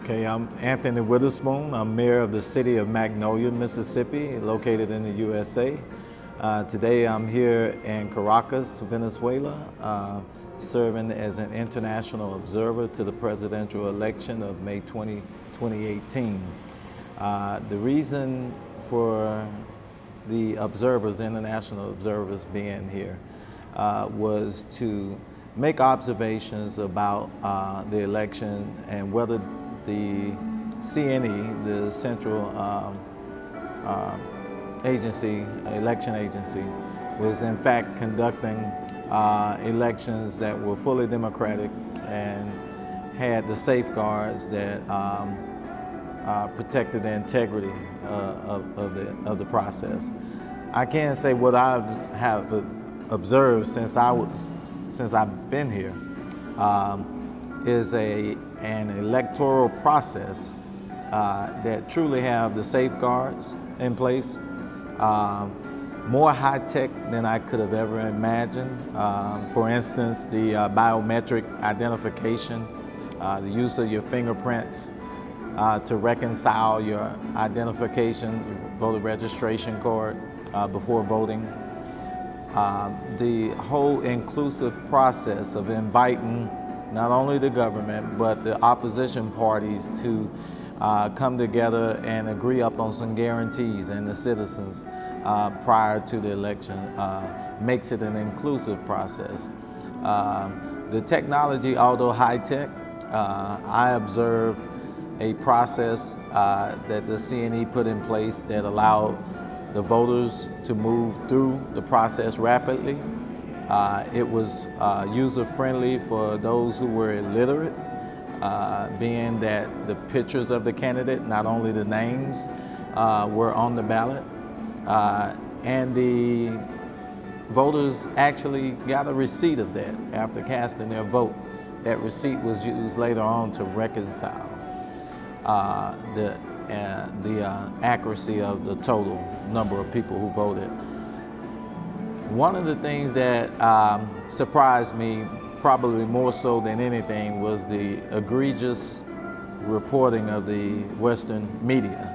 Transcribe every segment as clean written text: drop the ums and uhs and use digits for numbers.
Okay, I'm Anthony Witherspoon. I'm mayor of the city of Magnolia, Mississippi, located in the USA. Today I'm here in Caracas, Venezuela, serving as an international observer to the presidential election of May 20, 2018. The reason for the observers, international observers being here, was to make observations about the election and whether the CNE, the Central Election Agency, was in fact conducting elections that were fully democratic and had the safeguards that protected the integrity of the process. I can say what I have observed since I've been here is an electoral process that truly have the safeguards in place, more high-tech than I could have ever imagined. For instance, the biometric identification, the use of your fingerprints to reconcile your identification, voter registration card before voting. The whole inclusive process of inviting not only the government, but the opposition parties to come together and agree upon some guarantees and the citizens prior to the election makes it an inclusive process. The technology, although high-tech, I observe a process that the CNE put in place that allowed the voters to move through the process rapidly. It was user-friendly for those who were illiterate, being that the pictures of the candidate, not only the names, were on the ballot. And the voters actually got a receipt of that after casting their vote. That receipt was used later on to reconcile the accuracy of the total number of people who voted. One of the things that surprised me, probably more so than anything, was the egregious reporting of the Western media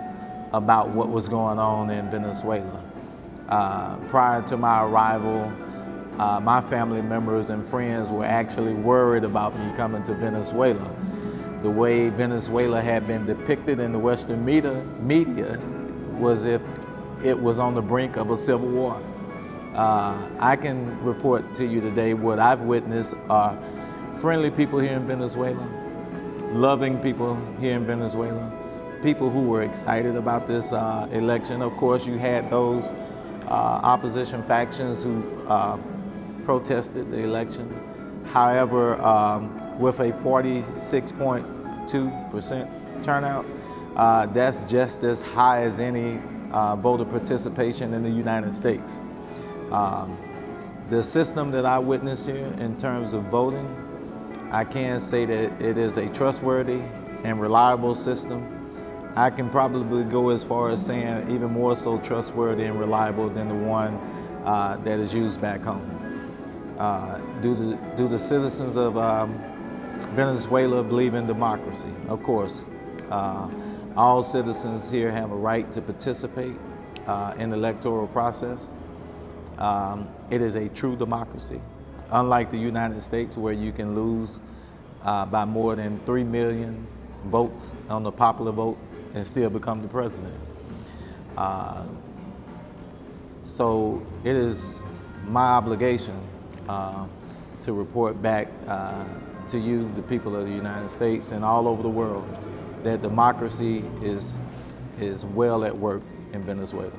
about what was going on in Venezuela. Prior to my arrival, my family members and friends were actually worried about me coming to Venezuela. The way Venezuela had been depicted in the Western media was if it was on the brink of a civil war. I can report to you today what I've witnessed are friendly people here in Venezuela, loving people here in Venezuela, people who were excited about this election. Of course, you had those opposition factions who protested the election. However, with a 46.2% turnout, that's just as high as any voter participation in the United States. The system that I witnessed here in terms of voting, I can say that it is a trustworthy and reliable system. I can probably go as far as saying even more so trustworthy and reliable than the one that is used back home. Do the citizens of Venezuela believe in democracy? Of course. All citizens here have a right to participate in the electoral process. It is a true democracy, unlike the United States, where you can lose by more than 3 million votes on the popular vote and still become the president. So it is my obligation to report back to you, the people of the United States and all over the world, that democracy is well at work in Venezuela.